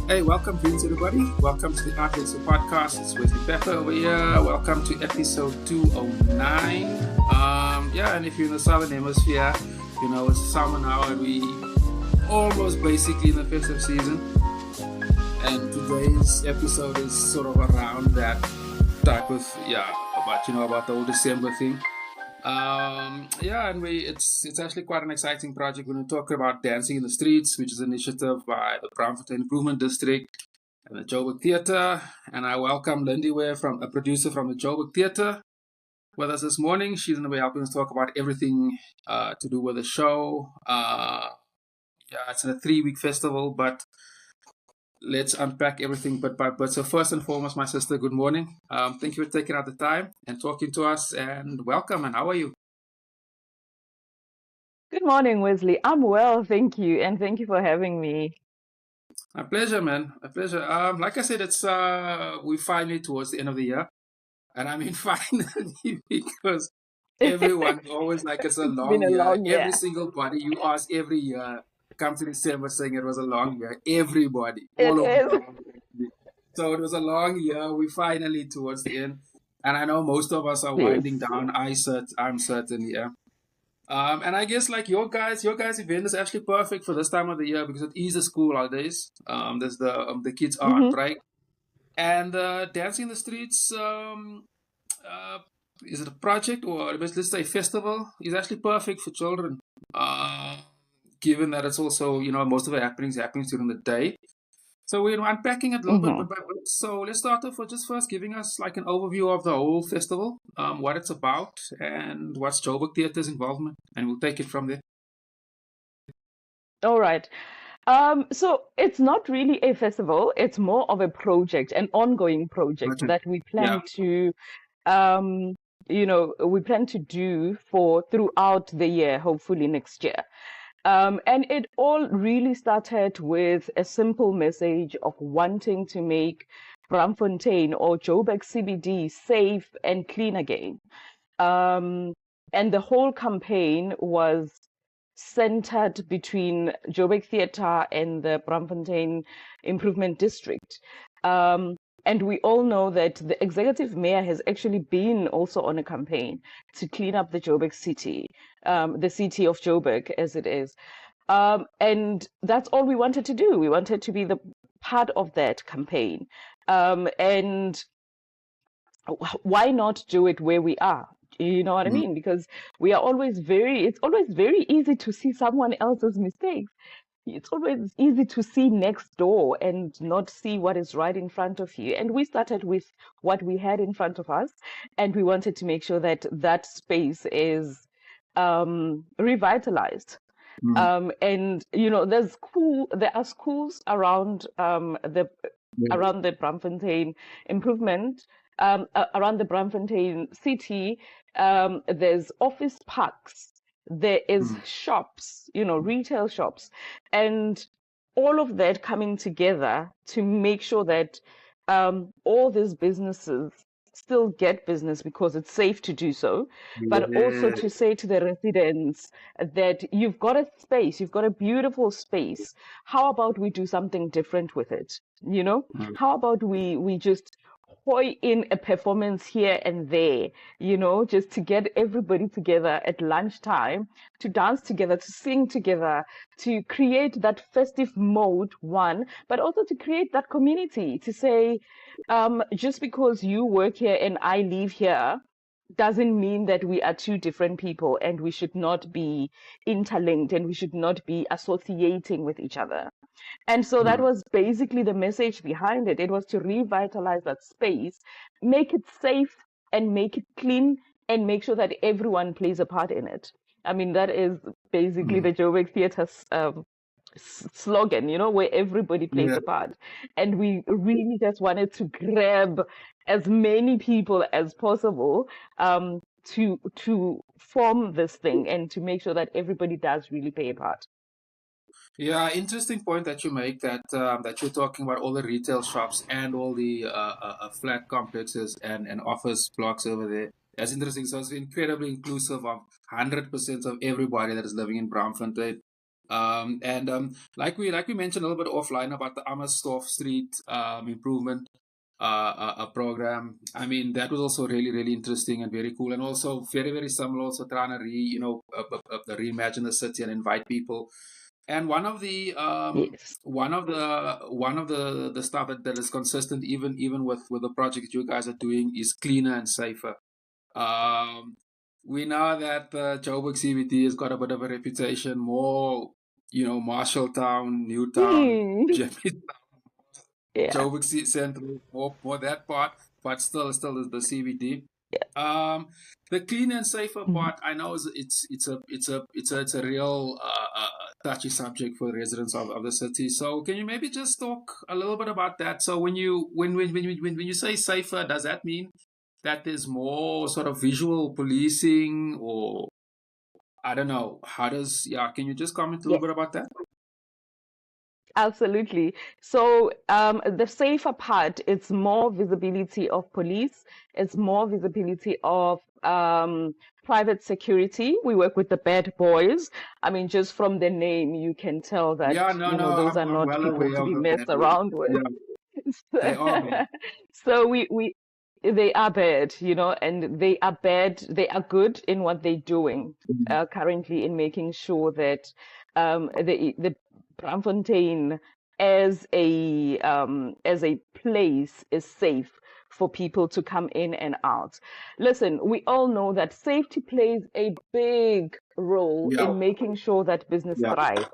Hey, welcome, greetings, everybody. Welcome to the Art Lesson Podcast. It's Wesley Pepper over here. Welcome to episode 209. And if you're in the Southern Hemisphere, it's summer now and we almost basically in the festive season. And today's episode is sort of around that type of, about the whole December thing. It's actually quite an exciting project. We're going to talk about Dancing in the Streets, which is an initiative by the Braamfontein Improvement District and the Joburg Theater. And I welcome Lindiwe, a producer from the Joburg Theater, with us this morning. She's going to be helping us talk about everything to do with the show. It's a 3-week festival, but let's unpack everything bit by bit. So first and foremost, my sister, good morning. Thank you for taking out the time and talking to us, and welcome. And how are you? Good morning, Wesley. I'm well, thank you, and thank you for having me. My pleasure, man. My pleasure. Like I said, it's we finally towards the end of the year, and I mean finally because everyone's always like it's a It's long been a year. long Every year. single body you ask every year comes to December saying it was a long year. Everybody, It all of is. them. So it was a long year. We finally towards the end, and I know most of us are Yes. winding down. I'm certain, yeah. And I guess like your guys' event is actually perfect for this time of the year because it is the school holidays. There's the kids are on Mm-hmm. break, and Dancing in the Streets. Uh, is it a project or let's say festival? Is actually perfect for children. Given that it's also most of the happenings during the day. So we're unpacking it a little bit, Mm-hmm. but so let's start off with just first giving us like an overview of the whole festival, what it's about, and what's Joburg Theatre's involvement, and we'll take it from there. All right. So it's not really a festival, it's more of a project, an ongoing project Gotcha. that we Yeah. plan to um, we plan to do for throughout the year, hopefully next year. And it all really started with a simple message of wanting to make Braamfontein or Joburg CBD safe and clean again. Um, and the whole campaign was centered between Joburg Theater and the Braamfontein Improvement District. Um, and we all know that the executive mayor has actually been also on a campaign to clean up the Joburg city, the city of Joburg as it is. And that's all we wanted to do. We wanted to be the part of that campaign. And why not do it where we are? You know what I Mm. mean? Because it's always very easy to see someone else's mistakes. It's always easy to see next door and not see what is right in front of you. And we started with what we had in front of us, and we wanted to make sure that that space is revitalized. Mm. And there are schools Yeah. around the Braamfontein improvement, around the Braamfontein city. There's office parks, there is Mm. shops, retail shops, and all of that coming together to make sure that all these businesses still get business because it's safe to do so, but also Yeah. to say to the residents that you've got a space, you've got a beautiful space. How about we do something different with it? Mm. How about we just hoy in a performance here and there, just to get everybody together at lunchtime to dance together, to sing together, to create that festive mode, one, but also to create that community to say, just because you work here and I live here doesn't mean that we are two different people and we should not be interlinked and we should not be associating with each other. And so that Mm. was basically the message behind it. It was to revitalize that space, make it safe and make it clean and make sure that everyone plays a part in it. I mean, that is basically Mm. the Joburg Theatre's slogan, where everybody plays Yeah. a part. And we really just wanted to grab as many people as possible to form this thing and to make sure that everybody does really play a part. Yeah, interesting point that you make that you're talking about all the retail shops and all the flat complexes and office blocks over there. That's interesting. So it's incredibly inclusive of 100% of everybody that is living in Braamfontein. Like we mentioned a little bit offline about the Amersfoort Street improvement program. I mean, that was also really interesting and very cool, and also very similar. Also trying to reimagine the city and invite people. And Yes. one of the stuff that is consistent even with the project you guys are doing is cleaner and safer. Um, we know that Joburg CBD has got a bit of a reputation, more, Marshalltown, Newtown, Hmm. Jamestown, Yeah. Joburg Central, more that part, but still is the CBD. Yeah. Um, the clean and safer Mhm. part, I know it's a real touchy subject for the residents of the city. So can you maybe just talk a little bit about that? So when you say safer, does that mean that there's more sort of visual policing, or I don't know, can you just comment a little Yes. bit about that? Absolutely. So the safer part, it's more visibility of police, it's more visibility of private security. We work with the bad boys. I mean, just from the name, you can tell that, Yeah, no, no, those are I'm not well people aware to of be the messed bad boys. around with. Yeah, they are bad. So they are bad, and they are bad. They are good in what they're doing Mhm. currently in making sure that the Braamfontein as a place is safe for people to come in and out. Listen, we all know that safety plays a big role Yeah, in making sure that business yeah, thrive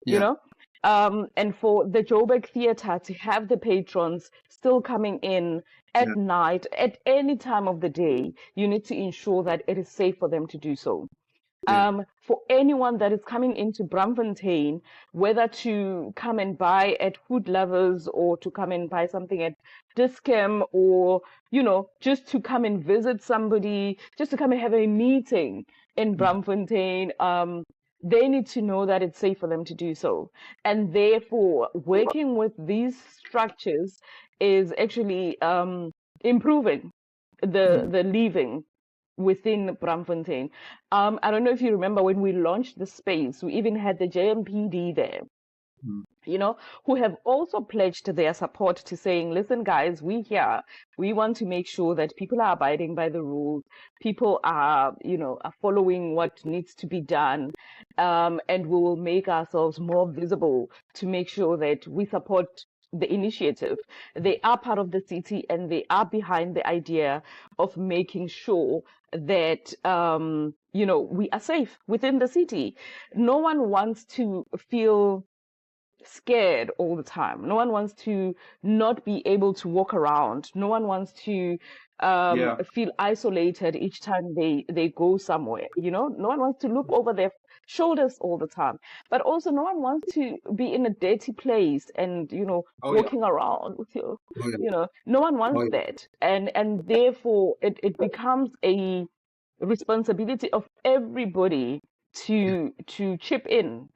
you yeah, know and for the Joburg Theater to have the patrons still coming in yeah, at night at any time of the day, you need to ensure that it is safe for them to do so. yeah. For anyone that is coming into Braamfontein, whether to come and buy at Food Lovers or to come and buy something at Discam, or just to come and visit somebody, just to come and have a meeting in Mhm. Braamfontein, they need to know that it's safe for them to do so. And therefore, working with these structures is actually improving the living within Braamfontein. I don't know if you remember when we launched the space, we even had the JMPD there, Mhm. you know, who have also pledged their support to saying, listen, guys, we want to make sure that people are abiding by the rules, people are following what needs to be done, and we will make ourselves more visible to make sure that we support the initiative. They are part of the city and they are behind the idea of making sure that we are safe within the city. No one wants to feel scared all the time. No one wants to not be able to walk around. No one wants to Yeah. feel isolated each time they go somewhere. No one wants to look over their shoulders all the time. But also, no one wants to be in a dirty place and Oh yeah. walking around with your, Oh yeah. no one Oh wants yeah. that. And therefore, it becomes a responsibility of everybody Yeah. to chip in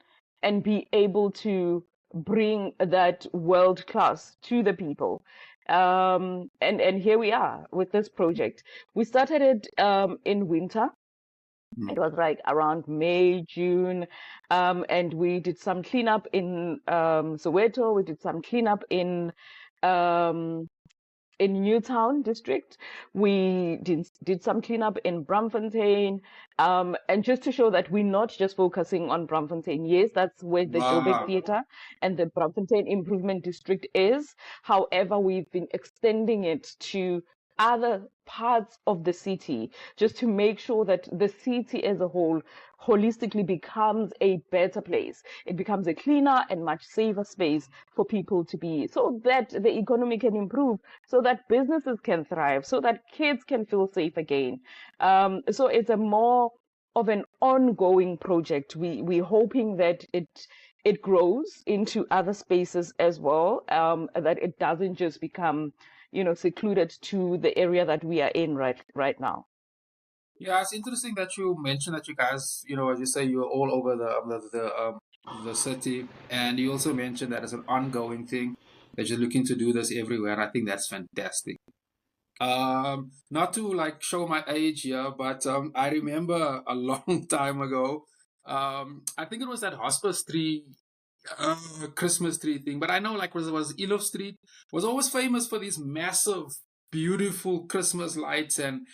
and be able to bring that world class to the people. And here we are with this project. We started it in winter. Mm. It was like around May, June, and we did some cleanup in Soweto. We did some cleanup um, in Newtown district. We did some cleanup in Braamfontein, and just to show that we're not just focusing on Braamfontein. Yes, that's where the Joburg Ah. Theater and the Braamfontein Improvement District is. However, we've been extending it to other parts of the city just to make sure that the city as a whole holistically becomes a better place. It becomes a cleaner and much safer space for people to be, so that the economy can improve, so that businesses can thrive, so that kids can feel safe again. So it's a more of an ongoing project. We're hoping that it grows into other spaces as well, that it doesn't just become, secluded to the area that we are in right now. Yeah, it's interesting that you mentioned that you guys, as you say, you're all over the city, and you also mentioned that it's an ongoing thing that you're looking to do this everywhere. And I think that's fantastic. Not to like show my age here, but I remember a long time ago. I think it was that hospice tree, Christmas tree thing. But I know, like, was Elof Street was always famous for these massive, beautiful Christmas lights, and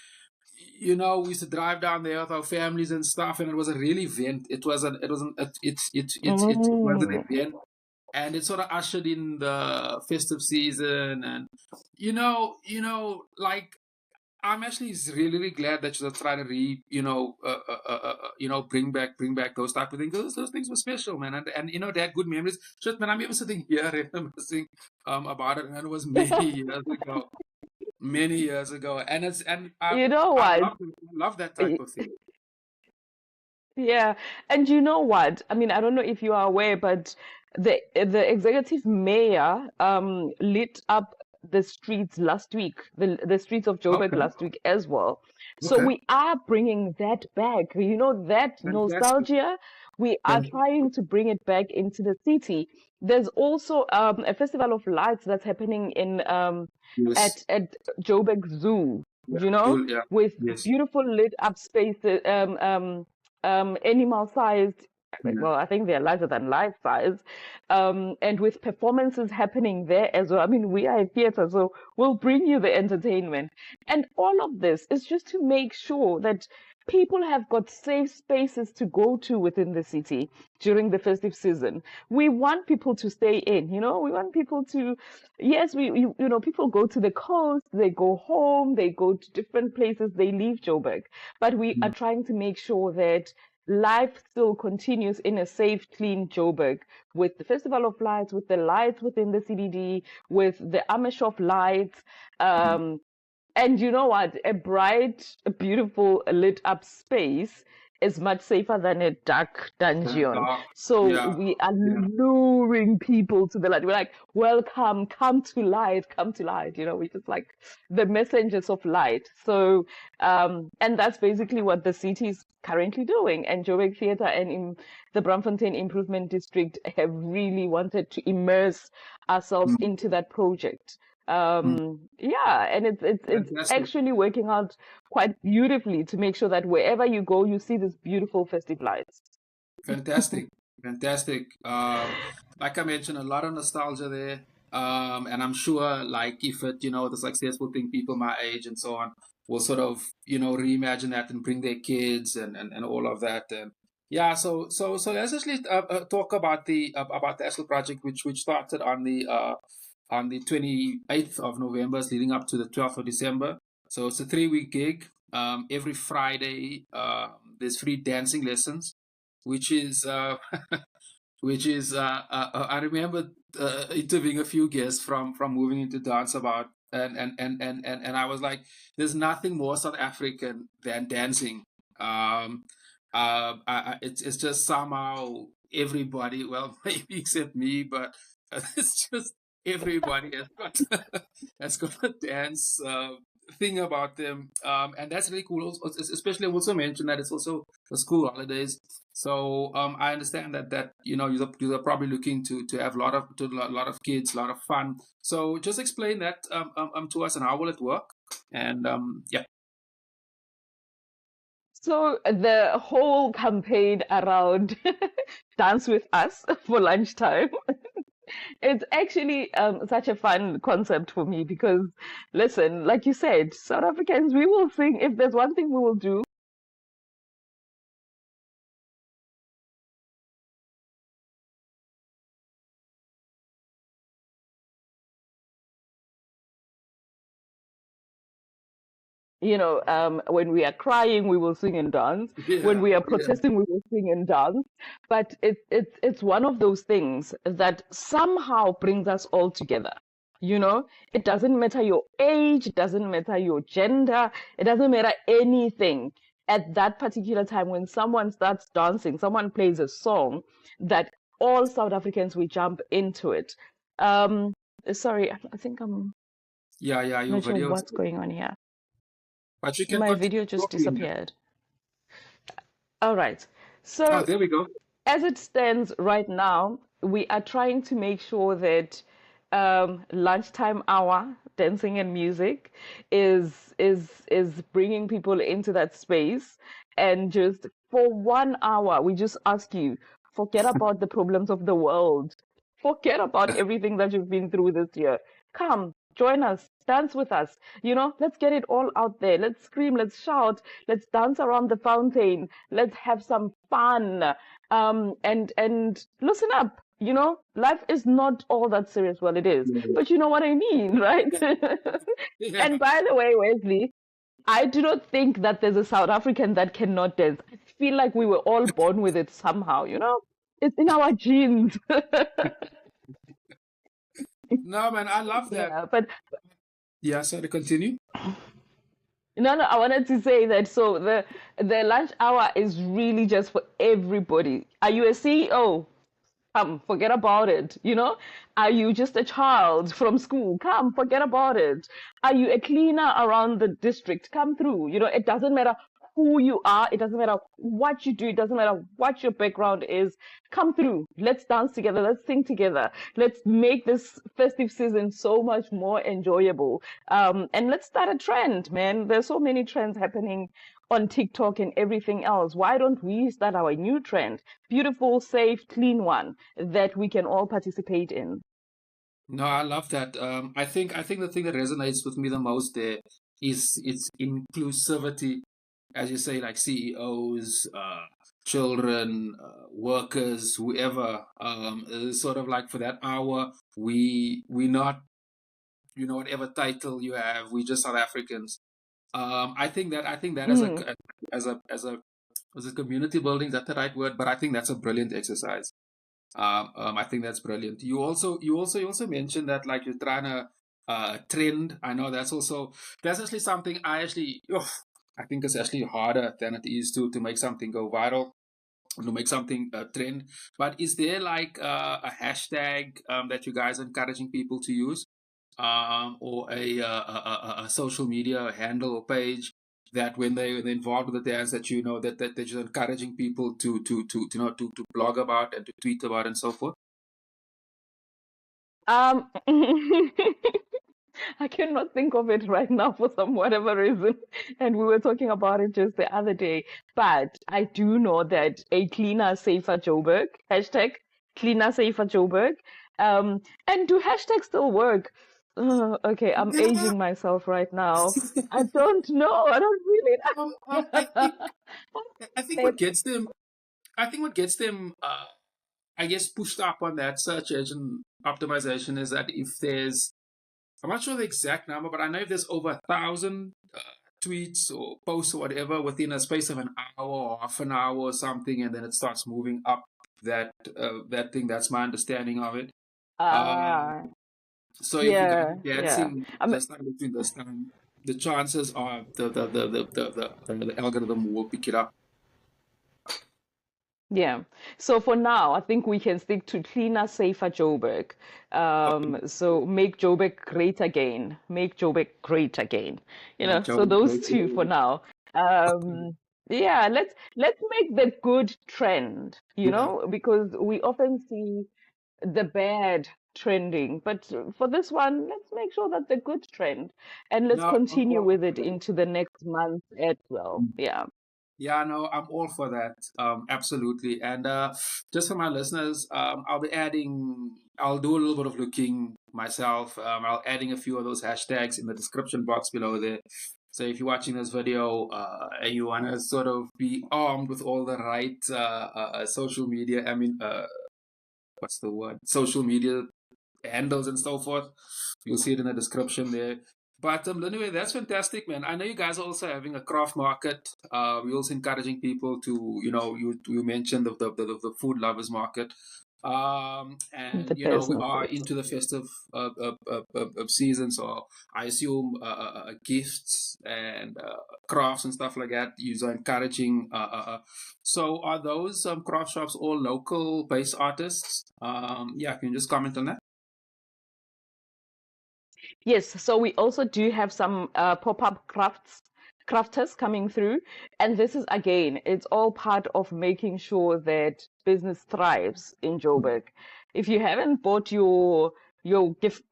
we used to drive down there with our families and stuff, and it was a real event. It was an Mm. event, and it sort of ushered in the festive season, and like, I'm actually really, really glad that you're trying to bring back those type of things. Those things were special, man, and they had good memories. Shit, man, I'm even sitting here reminiscing about it, and it was many years ago, and You know I what? love that type of thing. Yeah, and you know what? I mean, I don't know if you are aware, but the executive mayor lit up the streets last week, the streets of Joburg Okay, last week as well. So okay, we are bringing that back. You know, that fantastic, nostalgia, we are fantastic. trying to bring it back into the city. There's also a festival of lights that's happening in Yes, at Joburg Zoo, yeah, you know, yeah, with yes, beautiful lit up spaces, animal sized, yeah. well, I think they're larger than life size, and with performances happening there as well. I mean, we are a theater, so we'll bring you the entertainment. And all of this is just to make sure that people have got safe spaces to go to within the city during the festive season. We want people to stay in, we want people to, yes, people go to the coast, they go home, they go to different places, they leave Joburg. But we are Mm. trying to make sure that life still continues in a safe, clean Joburg with the Festival of Lights, with the lights within the CBD, with the Amershop lights. Mm. And you know what? A bright, beautiful, lit up space is much safer than a dark dungeon. Dark, So yeah, we are yeah. luring people to the light. We're like, welcome, come to light, come to light. We're just like the messengers of light. So, and that's basically what the city is currently doing. And Joburg Theater and in the Braamfontein Improvement District have really wanted to immerse ourselves Mm. into that project. Mm. Yeah, and it's Fantastic. actually working out quite beautifully to make sure that wherever you go, you see these beautiful festive lights. Fantastic, fantastic. Like I mentioned, a lot of nostalgia there. And I'm sure, like, if it, the successful thing, people my age and so on will sort of, reimagine that and bring their kids and all of that. And yeah, so let's actually talk about the actual project, which started on the 28th of November, leading up to the 12th of December. So it's a 3-week gig. Every Friday, there's free dancing lessons, which is I remember interviewing a few guests from moving into dance about, and I was like, there's nothing more South African than dancing. It's just somehow everybody, well, maybe except me, but it's just everybody has got has got a dance thing about them, and that's really cool. Also, especially, I also mentioned that it's also the school holidays. So I understand that you're probably looking to have a lot of kids, a lot of fun. So just explain that to us, and how will it work? And yeah. So the whole campaign around Dance with Us for lunchtime, it's actually such a fun concept for me because, listen, like you said, South Africans, we will sing. If there's one thing we will do, when we are crying, we will sing and dance. When Yeah, we are yeah. protesting, we will sing and dance. But it's one of those things that somehow brings us all together. It doesn't matter your age, it doesn't matter your gender, it doesn't matter anything. At that particular time, when someone starts dancing, someone plays a song that all South Africans will jump into it. Um, Sorry, I think I'm Yeah, yeah, your not sure videos. what's going on here. But you can My continue video just talking. disappeared. All right. Oh, So, there we go. as it stands right now, we are trying to make sure that lunchtime hour dancing and music is bringing people into that space and just for 1 hour, we just ask you, forget about the problems of the world. Forget about everything that you've been through this year. Come, join us, dance with us. Let's get it all out there. Let's scream, let's shout, let's dance around the fountain. Let's have some fun. And listen up. Life is not all that serious. Well, it is, but you know what I mean, right? Yeah. And by the way, Wesley, I do not think that there's a South African that cannot dance. I feel like we were all born with it somehow, It's in our genes. No, man, I love that. Yeah, but Yeah, sorry, continue. no, I wanted to say that so the lunch hour is really just for everybody. Are you a CEO? Come, forget about it. Are you just a child from school? Come, forget about it. Are you a cleaner around the district? Come through. It doesn't matter who you are. It doesn't matter what you do. It doesn't matter what your background is. Come through. Let's dance together. Let's sing together. Let's make this festive season so much more enjoyable. And let's start a trend, man. There's so many trends happening on TikTok and everything else. Why don't we start our new trend? Beautiful, safe, clean one that we can all participate in. No, I love that. I think the thing that resonates with me the most there is its inclusivity, as you say, like CEOs, children, workers, whoever. Sort of like for that hour, we not, whatever title you have, we just South Africans. I think that as a community building, is that the right word? But I think that's a brilliant exercise. I think that's brilliant. You also mentioned that like you're trying to trend. I know that's actually something I think it's actually harder than it is to make something go viral, to make something trend. But is there like a hashtag that you guys are encouraging people to use, or a social media handle or page that when they're involved with the dance, that that they're just encouraging people to blog about and to tweet about and so forth? I cannot think of it right now for some whatever reason. And we were talking about it just the other day. But I do know that a cleaner, safer Joburg, hashtag cleaner, safer Joburg. And do hashtags still work? Okay, I'm aging myself right now. I don't know. I don't really know. I think what gets them, I guess, pushed up on that search engine optimization is that if there's, I'm not sure the exact number, but I know if there's over 1,000 tweets or posts or whatever within a space of an hour or half an hour or something, and then it starts moving up that thing. That's my understanding of it. So if Yeah, you're dancing this time between this time, the chances are the algorithm will pick it up. Yeah. So for now, I think we can stick to cleaner, safer Joburg. So make Joburg great again. Make Joburg great again. So those two for now. Yeah, let's make the good trend, because we often see the bad trending. But for this one, let's make sure that the good trend, and let's continue with it into the next month as well. Yeah. Yeah, no, I'm all for that. Absolutely. And just for my listeners, I'll do a little bit of looking myself. I'll adding a few of those hashtags in the description box below there. So if you're watching this video and you want to sort of be armed with all the right social media, what's the word? Social media handles and so forth, you'll see it in the description there. But anyway, that's fantastic, man. I know you guys are also having a craft market. We're also encouraging people to, you mentioned the food lovers market. And we are into the festive season, so I assume gifts and crafts and stuff like that you're encouraging. So are those craft shops all local based artists? Can you just comment on that? Yes, so we also do have some pop-up crafters coming through, and this is, again, it's all part of making sure that business thrives in Joburg. If you haven't bought your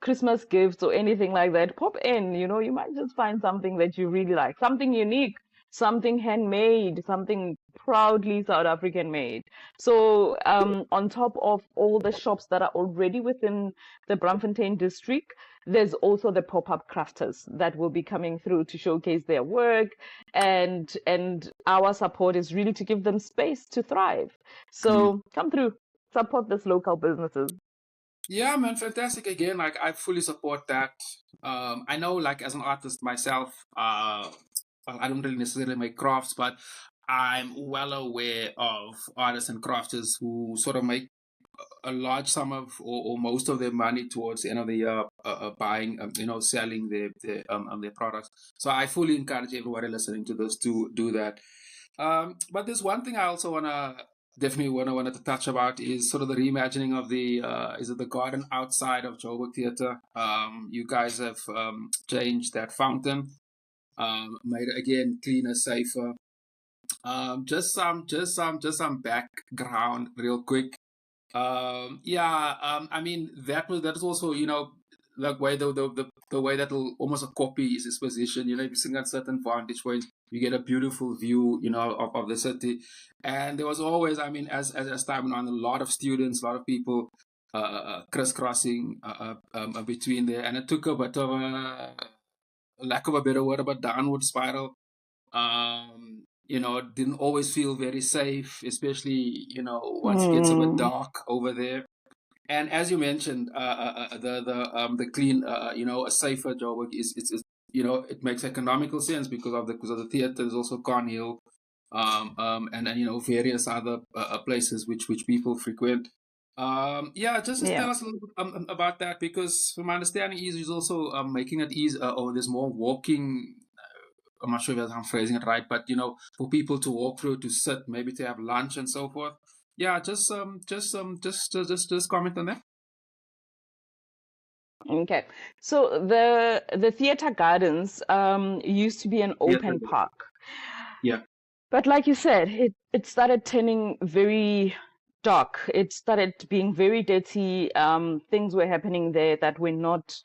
Christmas gifts or anything like that, pop in. You might just find something that you really like, something unique, something handmade, something proudly South African made. So on top of all the shops that are already within the Braamfontein district, there's also the pop-up crafters that will be coming through to showcase their work, and our support is really to give them space to thrive. So come through, support these local businesses. Yeah, man, fantastic. Again, like I fully support that. I know, like as an artist myself, well, I don't really necessarily make crafts, but I'm well aware of artists and crafters who sort of make a large sum of or most of their money towards the end of the year buying, selling their products. So I fully encourage everybody listening to this to do that. But there's one thing I also wanted to touch about is sort of the reimagining of the is it the garden outside of Joburg Theater. You guys have changed that fountain, made it again cleaner, safer. Just some background real quick. I mean that is also, the way the way that will almost a copy is its position. If you sing at certain vantage points, you get a beautiful view, of the city. And there was always, I mean, as time went on, a lot of students, a lot of people crisscrossing between there, and it took a bit of a lack of a better word, about downward spiral. Didn't always feel very safe, especially, once it gets a bit dark over there. And as you mentioned, the clean, a safer Joburg is it makes economical sense because of the theater. There's also Cornhill, and various other places which people frequent. Just tell us a little bit about that, because from my understanding, is also making it easy, or there's more walking. I'm not sure if I'm phrasing it right, but for people to walk through, to sit, maybe to have lunch and so forth. Yeah, just comment on that. Okay, so the theater gardens used to be an open park. Yeah. But like you said, it started turning very dark. It started being very dirty. Things were happening there that were not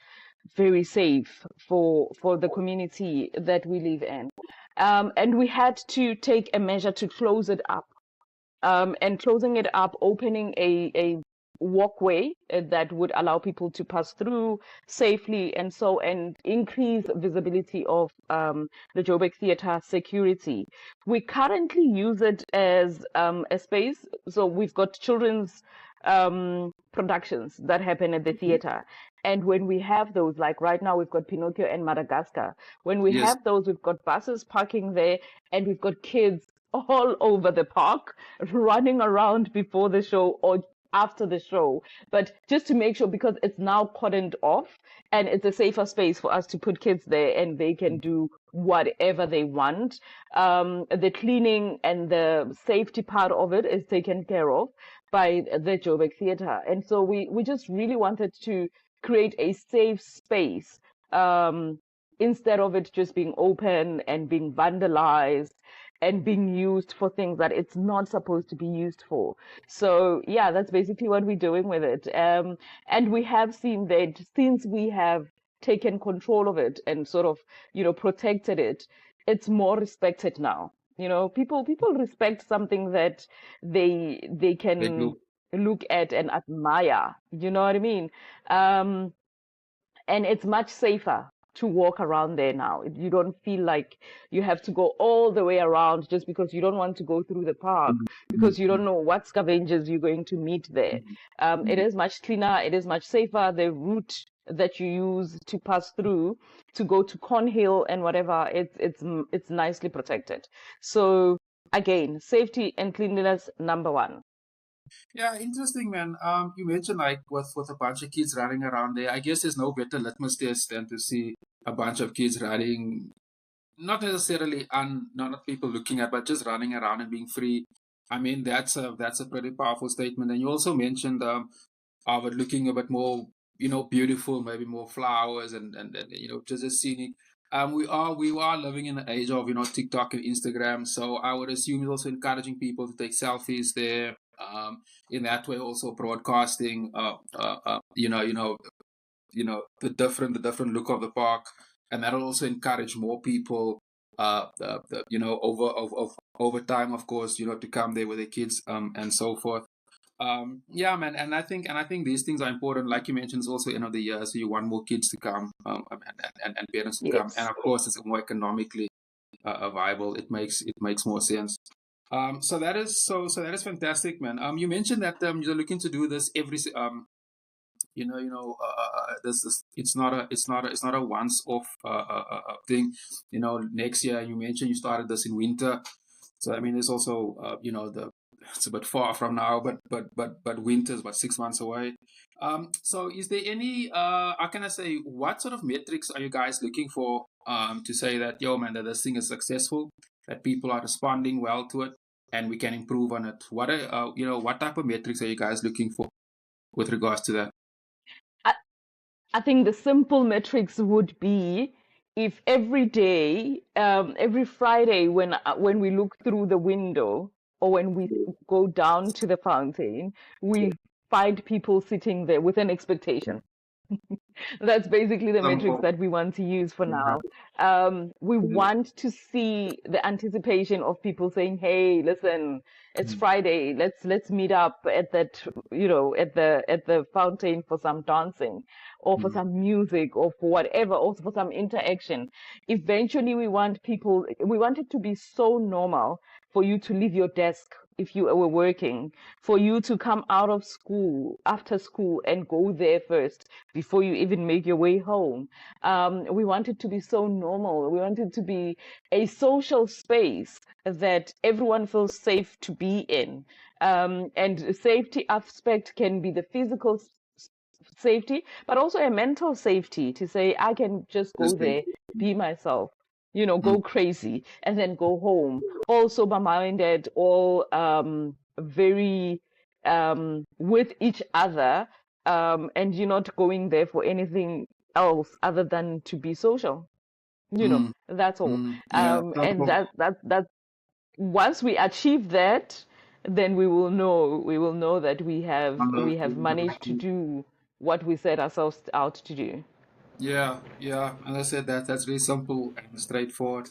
very safe for the community that we live in. And we had to take a measure to close it up. And closing it up, opening a walkway that would allow people to pass through safely, and increase visibility of the Joburg Theater security. We currently use it as a space. So we've got children's productions that happen at the theater. And when we have those, like right now, we've got Pinocchio and Madagascar. When we have those, we've got buses parking there, and we've got kids all over the park running around before the show or after the show. But just to make sure, because it's now cordoned off and it's a safer space for us to put kids there, and they can do whatever they want. The cleaning and the safety part of it is taken care of by the Joburg Theater. And so we just really wanted to create a safe space, instead of it just being open and being vandalized and being used for things that it's not supposed to be used for. So yeah, that's basically what we're doing with it. And we have seen that since we have taken control of it and sort of, protected it, it's more respected now. People respect something that they can look at and admire. You know what I mean? And it's much safer to walk around there now. You don't feel like you have to go all the way around just because you don't want to go through the park, because you don't know what scavengers you're going to meet there. It is much cleaner. It is much safer. The route that you use to pass through to go to Cornhill and whatever, it's nicely protected. So again, safety and cleanliness, number one. Yeah, interesting, man. You mentioned like with a bunch of kids running around there. I guess there's no better litmus test than to see a bunch of kids running, not necessarily not people looking at, but just running around and being free. I mean, that's a pretty powerful statement. And you also mentioned of it looking a bit more, beautiful, maybe more flowers and just as scenic. We are living in an age of TikTok and Instagram, so I would assume it's also encouraging people to take selfies there. In that way, also broadcasting, the different look of the park, and that'll also encourage more people over time, of course, to come there with their kids, and so forth. Yeah, man, and I think these things are important. Like you mentioned, it's also end of the year, so you want more kids to come, and parents to come, and Yes. of course, it's more economically viable. It makes more sense. So that is fantastic, man. You mentioned that you're looking to do this every this is it's not a once off thing. Next year you mentioned you started this in winter, so I mean it's also the it's a bit far from now, but winter is about 6 months away. So is there any how can I say, what sort of metrics are you guys looking for to say that, yo man, that this thing is successful, that people are responding well to it, and we can improve on it? What are what type of metrics are you guys looking for with regards to that? I, I think the simple metrics would be if every day, every Friday, when we look through the window or when we go down to the fountain, we find people sitting there with an expectation. That's basically the metrics Simple. that we want to use for now. We want to see the anticipation of people saying, "Hey, listen, it's Friday. Let's meet up at that, at the fountain for some dancing, or for some music, or for whatever, or for some interaction." Eventually, we want it to be so normal for you to leave your desk if you were working, for you to come out of school, after school, and go there first before you even make your way home. We want it to be so normal. We want it to be a social space that everyone feels safe to be in. And the safety aspect can be the physical safety, but also a mental safety to say, I can just go there, be myself, go crazy, and then go home. All sober minded, all very with each other, and you're not going there for anything else other than to be social. That's all. Yeah, And simple. that once we achieve that, then we will know that we have managed to do what we set ourselves out to do. Yeah, yeah. As I said, that's really simple and straightforward.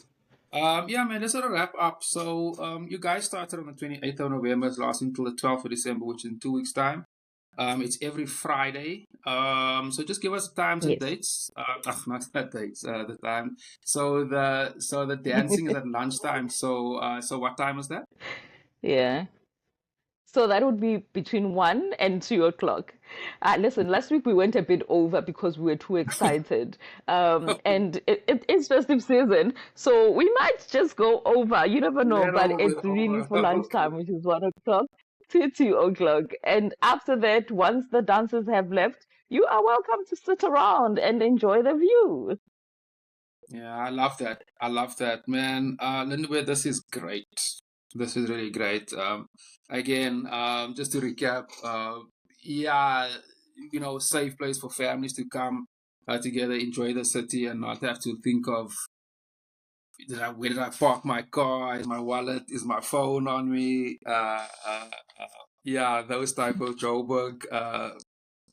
Yeah, man, let's sort of wrap up. So, you guys started on the 28th of November, it's lasting until the 12th of December, which is in 2 weeks' time. It's every Friday. So just give us the times and Yes. dates. Not the dates, the time. So the dancing is at lunchtime. So what time is that? Yeah. So that would be between 1 and 2 o'clock. Listen, last week we went a bit over because we were too excited. And it's festive season, so we might just go over. You never know, but Little bit it's really over. for lunchtime, which is 1 o'clock to 2 o'clock. And after that, once the dancers have left, you are welcome to sit around and enjoy the view. Yeah, I love that. I love that, man. Lindiwe, this is great. This is really great. Again, just to recap, yeah, safe place for families to come together, enjoy the city, and not have to think of, where did I park my car? Is my wallet? Is my phone on me? Yeah, those type of Joburg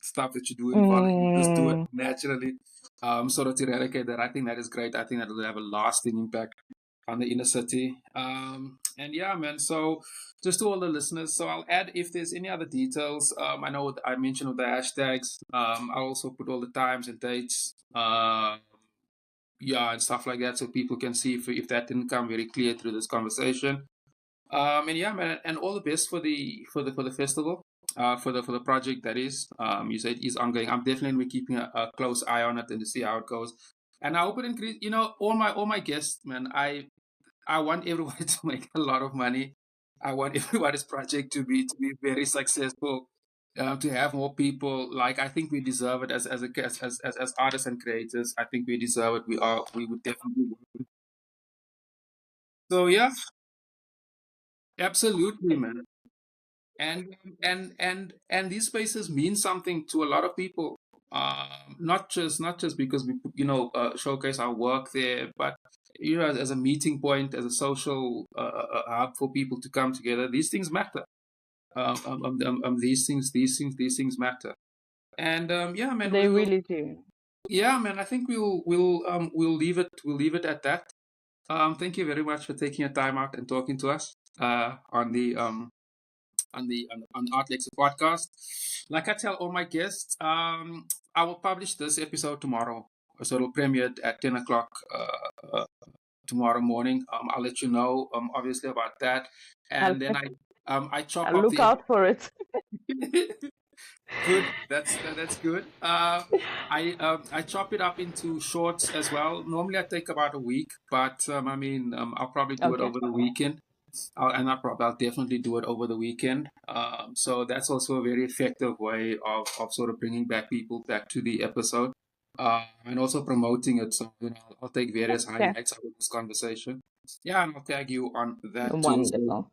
stuff that you do in Val, you just do it Mm, naturally. Sort of to eradicate that. I think that is great. I think that will have a lasting impact on the inner city. And yeah, man. So just to all the listeners, so I'll add if there's any other details. I know I mentioned with the hashtags. I'll also put all the times and dates. Yeah, and stuff like that, so people can see if that didn't come very clear through this conversation. And yeah, man, and all the best for the festival, for the project that is. You said is ongoing. I'm definitely keeping a close eye on it and to see how it goes. And I hope it increase. All my guests, man. I want everybody to make a lot of money. I want everybody's project to be very successful. To have more people, like, I think we deserve it as artists and creators. I think we deserve it. We would definitely. So yeah, absolutely, man. And these spaces mean something to a lot of people, not just because we showcase our work there, but as a meeting point, as a social hub for people to come together. These things matter. These things matter. And yeah, man, they really do. I think we'll leave it at that. Thank you very much for taking your time out and talking to us on the Art Lexcia podcast. Like I tell all my guests, I will publish this episode tomorrow, so it'll premiere at 10 o'clock tomorrow morning. I'll let you know, obviously, about that, I'll, and then I chop I'll up look the. out for it. Good. That's good. I chop it up into shorts as well. Normally I take about a week, but I'll probably do it Okay. over the weekend. I'll definitely do it over the weekend. So that's also a very effective way of sort of bringing back people back to the episode, and also promoting it. So I'll take various Okay. highlights out of this conversation. Yeah, and I'll tag you on that too. So Wonderful.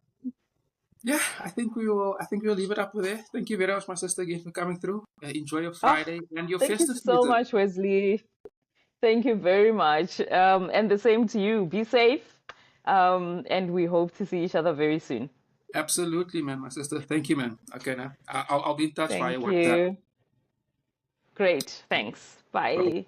yeah, I think we'll leave it up with there. Thank you very much, my sister, again for coming through. Enjoy your Ah, Friday and your thank you festive so season. much, Wesley. Thank you very much. And the same to you. Be safe. And we hope to see each other very soon. Absolutely, man, my sister. Thank you, man. Okay, now I'll be in touch via Thank WhatsApp. you. Great. Thanks. Bye. Bye.